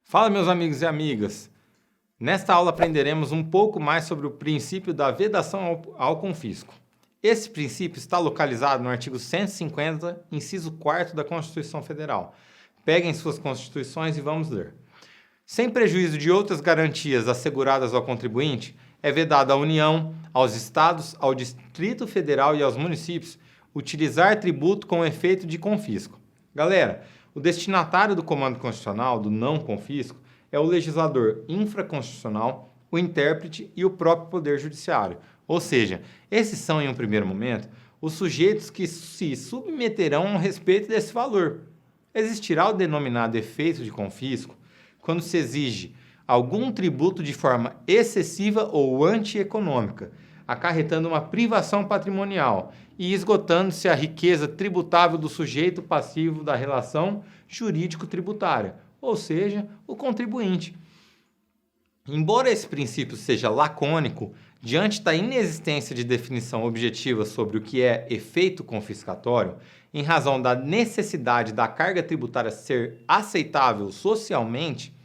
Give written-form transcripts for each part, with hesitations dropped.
Fala, meus amigos e amigas! Nesta aula aprenderemos um pouco mais sobre o princípio da vedação ao confisco. Esse princípio está localizado no artigo 150, inciso 4º da Constituição Federal. Peguem suas constituições e vamos ler. Sem prejuízo de outras garantias asseguradas ao contribuinte, é vedado à União, aos Estados, ao Distrito Federal e aos municípios utilizar tributo com efeito de confisco. Galera, o destinatário do comando constitucional, do não confisco, é o legislador infraconstitucional, o intérprete e o próprio Poder Judiciário. Ou seja, esses são, em um primeiro momento, os sujeitos que se submeterão a respeito desse valor. Existirá o denominado efeito de confisco quando se exige algum tributo de forma excessiva ou antieconômica, acarretando uma privação patrimonial e esgotando-se a riqueza tributável do sujeito passivo da relação jurídico-tributária, ou seja, o contribuinte. Embora esse princípio seja lacônico, diante da inexistência de definição objetiva sobre o que é efeito confiscatório, em razão da necessidade da carga tributária ser aceitável socialmente,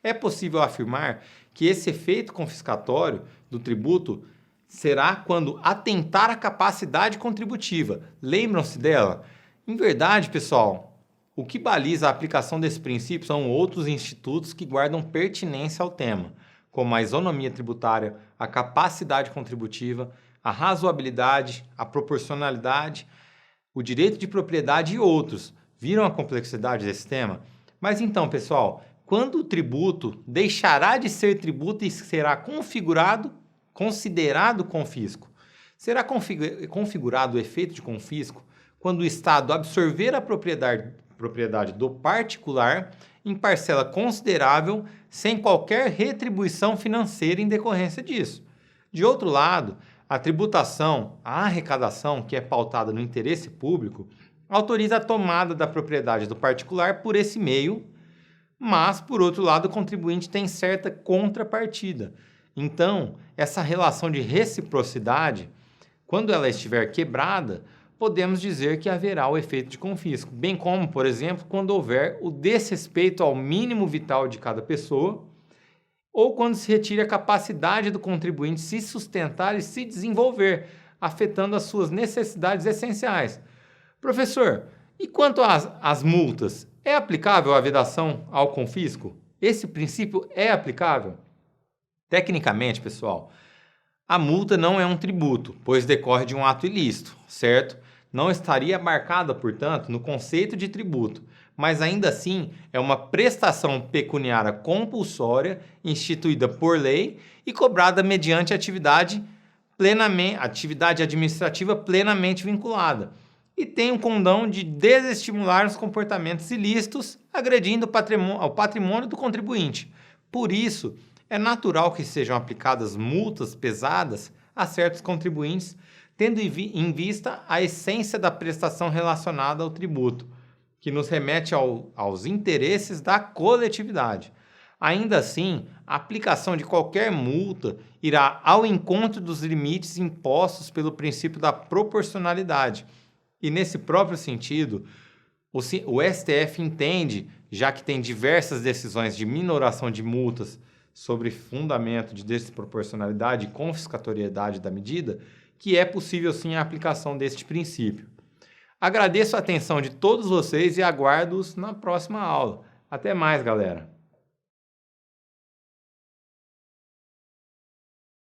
é possível afirmar que esse efeito confiscatório do tributo será quando atentar à capacidade contributiva. Lembram-se dela? Em verdade, pessoal, o que baliza a aplicação desse princípio são outros institutos que guardam pertinência ao tema, como a isonomia tributária, a capacidade contributiva, a razoabilidade, a proporcionalidade, o direito de propriedade e outros. Viram a complexidade desse tema? Mas então, pessoal, quando o tributo deixará de ser tributo e será considerado confisco? Será configurado o efeito de confisco quando o Estado absorver a propriedade do particular em parcela considerável sem qualquer retribuição financeira em decorrência disso. De outro lado, a tributação, a arrecadação, que é pautada no interesse público, autoriza a tomada da propriedade do particular por esse meio, mas, por outro lado, o contribuinte tem certa contrapartida. Então, essa relação de reciprocidade, quando ela estiver quebrada, podemos dizer que haverá o efeito de confisco, bem como, por exemplo, quando houver o desrespeito ao mínimo vital de cada pessoa, ou quando se retire a capacidade do contribuinte se sustentar e se desenvolver, afetando as suas necessidades essenciais. Professor, e quanto às multas? É aplicável a vedação ao confisco? Esse princípio é aplicável? Tecnicamente, pessoal, a multa não é um tributo, pois decorre de um ato ilícito, certo? Não estaria marcada, portanto, no conceito de tributo, mas ainda assim é uma prestação pecuniária compulsória instituída por lei e cobrada mediante atividade administrativa plenamente vinculada. E tem o condão de desestimular os comportamentos ilícitos, agredindo o patrimônio do contribuinte. Por isso, é natural que sejam aplicadas multas pesadas a certos contribuintes, tendo em vista a essência da prestação relacionada ao tributo, que nos remete aos interesses da coletividade. Ainda assim, a aplicação de qualquer multa irá ao encontro dos limites impostos pelo princípio da proporcionalidade. E nesse próprio sentido, o STF entende, já que tem diversas decisões de minoração de multas sobre fundamento de desproporcionalidade e confiscatoriedade da medida, que é possível sim a aplicação deste princípio. Agradeço a atenção de todos vocês e aguardo-os na próxima aula. Até mais, galera!